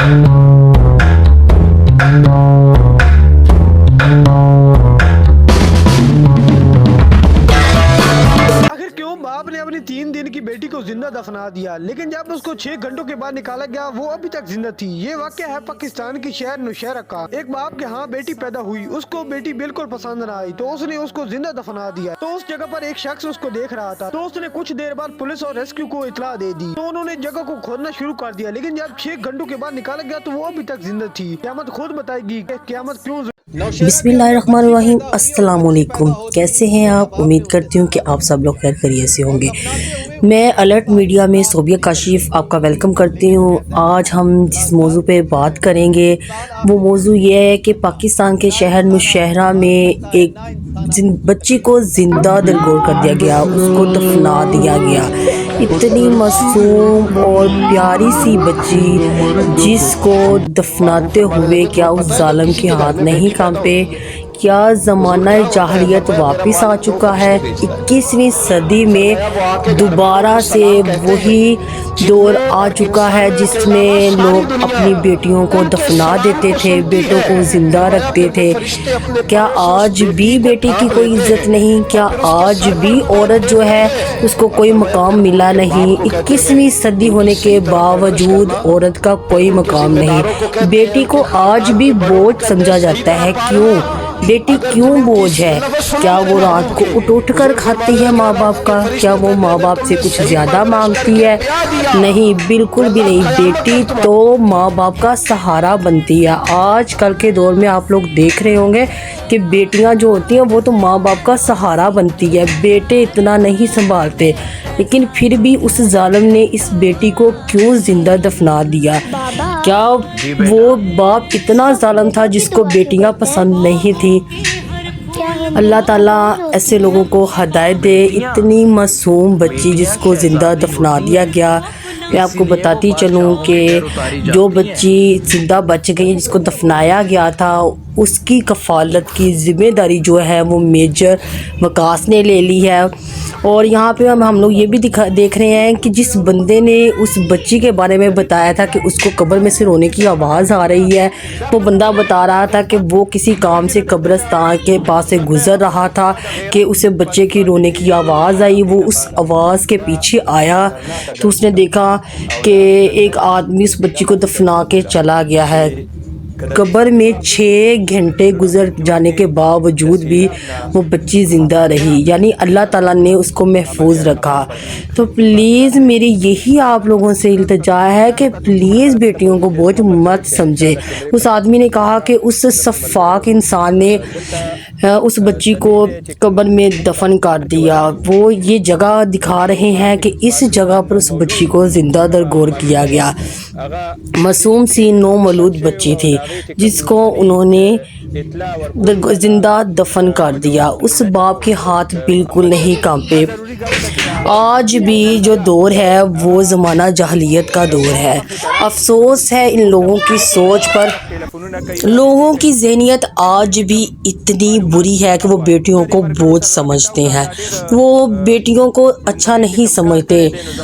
आखिर क्यों बाप ने अपनी 3 दिन की बेटी को जिंदा दफना दिया, लेकिन जब उसको 6 घंटों के बाद निकाला गया वो अभी तक जिंदा थी। ये वाकया है पाकिस्तान की शहर नौशहरा का। एक बाप के यहाँ बेटी पैदा हुई, उसको बेटी बिल्कुल पसंद न आई तो उसने उसको जिंदा दफना दिया। तो उस जगह पर एक शख्स उसको देख रहा था, तो उसने कुछ देर बाद पुलिस और रेस्क्यू को इतला दे दी। तो उन्होंने जगह को खोदना शुरू कर दिया, लेकिन जब 6 घंटों के बाद निकाला गया तो वो अभी तक जिंदा थी। क़यामत खुद बताएगी कि क़यामत क्यों। बिस्मिल्लाहिर्रहमानिर्रहीम, अस्सलाम वालेकुम। कैसे हैं आप? उम्मीद करती हूँ कि आप सब लोग खैर खैरियत से होंगे। मैं अलर्ट मीडिया में सोबिया काशिफ आपका वेलकम करती हूँ। आज हम जिस मौजू पे बात करेंगे वो मौजू ये है कि पाकिस्तान के शहर नौशहरा में एक बच्ची को ज़िंदा दरगोर कर दिया गया, उसको दफना दिया गया। इतनी मासूम और प्यारी सी बच्ची जिसको दफनाते हुए क्या उस जालिम के हाथ नहीं कांपे? क्या ज़माना जाहलियत वापस आ चुका है? 21वीं सदी में दोबारा से वही दौर आ चुका है जिसमें लोग अपनी बेटियों को दफना देते थे, बेटों को ज़िंदा रखते थे। क्या आज भी बेटी की कोई इज़्ज़त नहीं? क्या आज भी औरत जो है उसको कोई मकाम मिला नहीं? 21वीं सदी होने के बावजूद औरत का कोई मकाम नहीं। बेटी को आज भी बोझ समझा जाता है। क्यों? बेटी क्यों बोझ है? क्या वो रात को उठ कर खाती है माँ बाप का? क्या वो माँ बाप से कुछ ज़्यादा मांगती है? नहीं, बिल्कुल भी नहीं। बेटी तो माँ बाप का सहारा बनती है। आज कल के दौर में आप लोग देख रहे होंगे कि बेटियां जो होती हैं वो तो माँ बाप का सहारा बनती है, बेटे इतना नहीं संभालते। लेकिन फिर भी उस जालिम ने इस बेटी को क्यों ज़िंदा दफना दिया? क्या वो बाप इतना जालिम था जिसको बेटियां पसंद नहीं थी? अल्लाह ताला ऐसे लोगों को हदायत दे। इतनी मासूम बच्ची जिसको ज़िंदा दफना दिया गया। मैं आपको बताती चलूँ कि जो बच्ची ज़िंदा बच गई जिसको दफनाया गया था उसकी कफ़ालत की ज़िम्मेदारी जो है वो मेजर वकास ने ले ली है। और यहाँ पे हम लोग ये भी देख रहे हैं कि जिस बंदे ने उस बच्ची के बारे में बताया था कि उसको कब्र में से रोने की आवाज़ आ रही है, वो बंदा बता रहा था कि वो किसी काम से कब्रिस्तान के पास से गुज़र रहा था कि उसे बच्चे की रोने की आवाज़ आई। वो उस आवाज़ के पीछे आया तो उसने देखा कि एक आदमी उस बच्ची को दफना के चला गया है। कब्र में 6 घंटे गुजर जाने के बावजूद भी वो बच्ची ज़िंदा रही, यानी अल्लाह ताला ने उसको महफूज रखा। तो प्लीज़ मेरी यही आप लोगों से इल्तिजा है कि प्लीज़ बेटियों को बोझ मत समझे। उस आदमी ने कहा कि उस सफ़ाक इंसान ने उस बच्ची को कब्र में दफन कर दिया। वो ये जगह दिखा रहे हैं कि इस जगह पर उस बच्ची को ज़िंदा दरगोर किया गया। मासूम सी नौमौलूद बच्ची थी जिसको उन्होंने ज़िंदा दफन कर दिया। उस बाप के हाथ बिल्कुल नहीं कांपे। आज भी जो दौर है वो ज़माना जाहलियत का दौर है। अफसोस है इन लोगों की सोच पर। लोगों की ज़हनियत आज भी इतनी बुरी है कि वो बेटियों को बोझ समझते हैं, वो बेटियों को अच्छा नहीं समझते।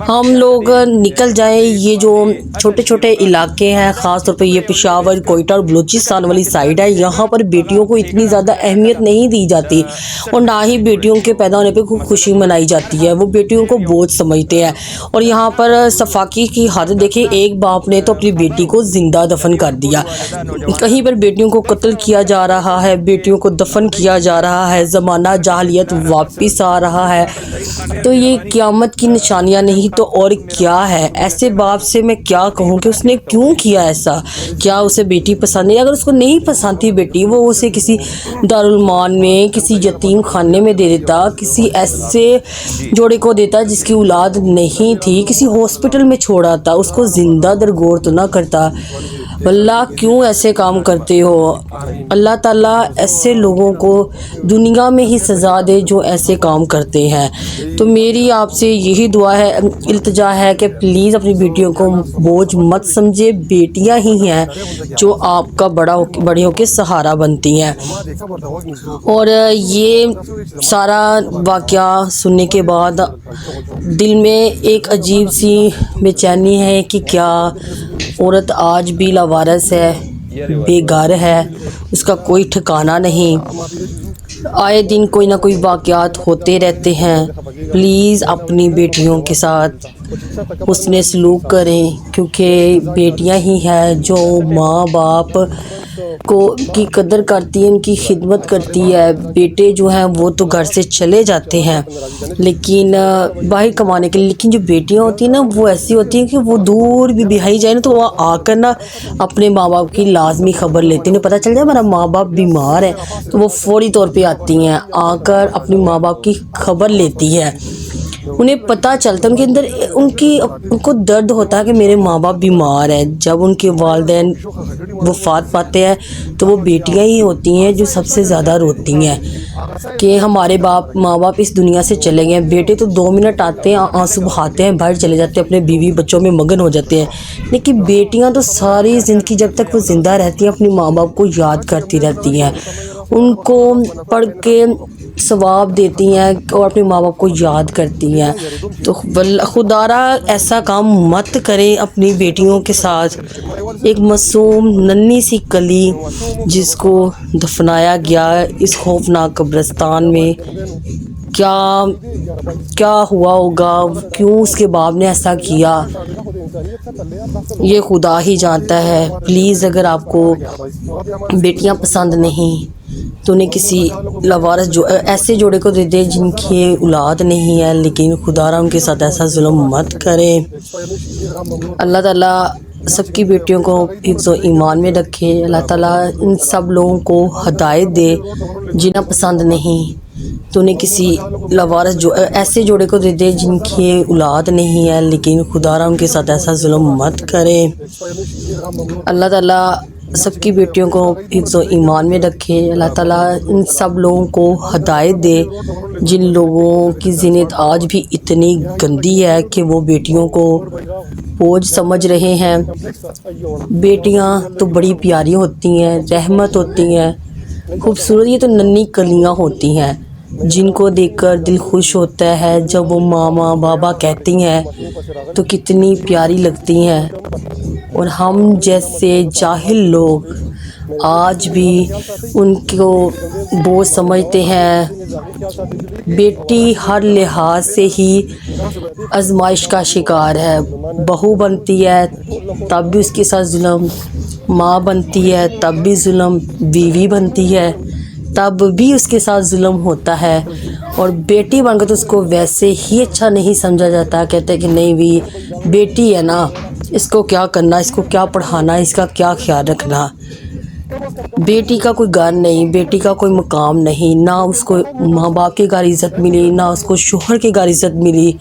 हम लोग निकल जाएं, ये जो छोटे छोटे इलाके हैं, ख़ास तौर पे ये पेशावर, कोयटा और बलूचिस्तान वाली साइड है, यहाँ पर बेटियों को इतनी ज़्यादा अहमियत नहीं दी जाती और ना ही बेटियों के पैदा होने पे खूब खुशी मनाई जाती है। वो बेटियों को बोझ समझते हैं। और यहाँ पर सफाकी की हद देखिए, एक बाप ने तो अपनी बेटी को ज़िंदा दफन कर दिया। कहीं पर बेटियों को कत्ल किया जा रहा है, बेटियों को दफन किया जा रहा है। ज़माना जाहलियत वापस आ रहा है। तो ये क़यामत की निशानियाँ नहीं तो और क्या है? ऐसे बाप से मैं क्या कहूँ कि उसने क्यों किया ऐसा? क्या उसे बेटी पसंद है? अगर उसको नहीं पसंद थी बेटी, वो उसे किसी दारुलमान में, किसी यतीम खाने में दे देता, किसी ऐसे जोड़े को देता जिसकी औलाद नहीं थी, किसी हॉस्पिटल में छोड़ा था, उसको ज़िंदा दरगोर तो ना करता। अल्लाह क्यों ऐसे काम करते हो? अल्लाह ताला ऐसे लोगों को दुनिया में ही सज़ा दे जो ऐसे काम करते हैं। तो मेरी आपसे यही दुआ है, इल्तिजा है कि प्लीज़ अपनी बेटियों को बोझ मत समझे। बेटियां ही हैं जो आपका बड़े होकर सहारा बनती हैं। और ये सारा वाक़या सुनने के बाद दिल में एक अजीब सी बेचैनी है कि क्या औरत आज भी लावारस है, बेघर है, उसका कोई ठिकाना नहीं। आए दिन कोई ना कोई वाक़यात होते रहते हैं। प्लीज़ अपनी बेटियों के साथ हुस्न सलूक करें, क्योंकि बेटियां ही हैं जो माँ बाप को की कदर करती हैं, उनकी खिदमत करती है। बेटे जो हैं वो तो घर से चले जाते हैं लेकिन बाहर कमाने के लिए, लेकिन जो बेटियां होती हैं ना वो ऐसी होती हैं कि वो दूर भी बिहाई जाए ना तो वहाँ आकर ना अपने माँ बाप की लाजमी ख़बर लेती हैं। पता चल जाए हमारा माँ बाप बीमार है तो वो फौरी तौर पे आती हैं, आकर अपनी माँ बाप की खबर लेती है। उन्हें पता चलता है, उनके अंदर उनको दर्द होता है कि मेरे माँ बाप बीमार हैं। जब उनके वालिदैन वफ़ात पाते हैं तो वो बेटियां ही होती हैं जो सबसे ज़्यादा रोती हैं कि हमारे माँ बाप इस दुनिया से चले गए। बेटे तो 2 मिनट आते हैं, आंसू बहाते हैं, बाहर चले जाते हैं, अपने बीवी बच्चों में मगन हो जाते हैं। लेकिन बेटियां तो सारी ज़िंदगी जब तक वो ज़िंदा रहती हैं अपनी माँ बाप को याद करती रहती हैं, उनको पढ़ के सवाब देती हैं और अपने माँ बाप को याद करती हैं। तो खुदारा ऐसा काम मत करें अपनी बेटियों के साथ। एक मासूम नन्ही सी कली जिसको दफनाया गया इस खौफनाक कब्रिस्तान में, क्या हुआ होगा, क्यों उसके बाप ने ऐसा किया, ये खुदा ही जानता है। प्लीज़ अगर आपको बेटियां पसंद नहीं तो उन्हें किसी लवारस ऐसे जोड़े को दे दे जिनकी औलाद नहीं है, लेकिन खुदारा उनके साथ ऐसा जुल्म मत करें। अल्लाह ताला सबकी बेटियों को हिफ्ज़ व ईमान में रखे। अल्लाह ताला इन सब लोगों को हदायत दे, जिन्हें पसंद नहीं तो उन्हें किसी लवारस ऐसे जोड़े को दे दे जिनकी औलाद नहीं है, लेकिन खुदारा उनके साथ ऐसा जुल्म मत करें। अल्लाह ताला सबकी बेटियों को हिफ्ज़ व ईमान में रखे। अल्लाह ताला इन सब लोगों को हदायत दे जिन लोगों की ज़िन्नत आज भी इतनी गंदी है कि वो बेटियों को बोझ समझ रहे हैं। बेटियां तो बड़ी प्यारी होती हैं, रहमत होती हैं, खूबसूरत, ये तो नन्ही कलियां होती हैं जिनको देखकर दिल खुश होता है। जब वो मामा बाबा कहती हैं तो कितनी प्यारी लगती हैं। और हम जैसे जाहिल लोग आज भी उनको बोझ समझते हैं। बेटी हर लिहाज से ही आजमाइश का शिकार है। बहू बनती है तब भी उसके साथ जुल्म, माँ बनती है तब भी जुल्म, बीवी बनती है तब भी उसके साथ जुल्म होता है। और बेटी बनकर तो उसको वैसे ही अच्छा नहीं समझा जाता। कहते हैं कि नहीं भी बेटी है ना, इसको क्या करना, इसको क्या पढ़ाना, इसका क्या ख्याल रखना। बेटी का कोई घर नहीं, बेटी का कोई मकाम नहीं, ना उसको माँ बाप के घर इज़्ज़त मिली, ना उसको शोहर के घर इज़्ज़त मिली,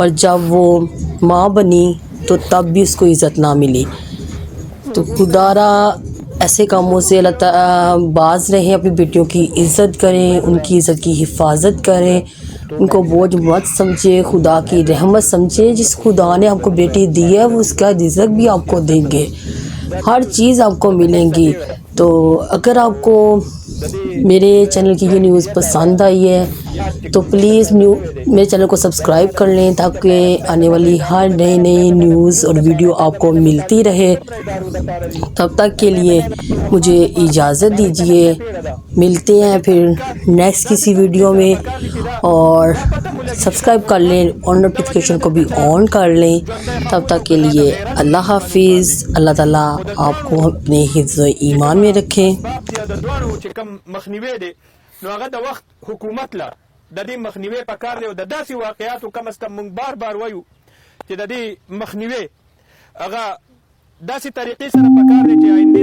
और जब वो माँ बनी तो तब भी उसको इज़्ज़त ना मिली। तो खुदारा ऐसे कामों से अल्लाह ताला बाज रहें, अपनी बेटियों की इज़्ज़त करें, उनकी इज़्ज़त की हिफाजत करें, उनको बोझ मत समझे, खुदा की रहमत समझे। जिस खुदा ने आपको बेटी दी है वो उसका रिज़्क़ भी आपको देंगे, हर चीज़ आपको मिलेंगी। तो अगर आपको मेरे चैनल की ये न्यूज़ पसंद आई है तो प्लीज़ मेरे चैनल को सब्सक्राइब कर लें ताकि आने वाली हर नई न्यूज़ और वीडियो आपको मिलती रहे। तब तक के लिए मुझे इजाज़त दीजिए, मिलते हैं फिर नेक्स्ट किसी वीडियो में। और सब्सक्राइब कर लें और नोटिफिकेशन को भी ऑन कर लें। तब तक के लिए अल्लाह हाफिज़। अल्लाह ताला आपको अपने हिफ्ज़ व ईमान में रखें। نو هغه د وخت حکومت له د دې مخنیوي پکار دی او د داسې واقعاتو کم از کم موږ بار وایو چې د دې مخنیوي هغه داسې طریقې سره پکار دی چې آینده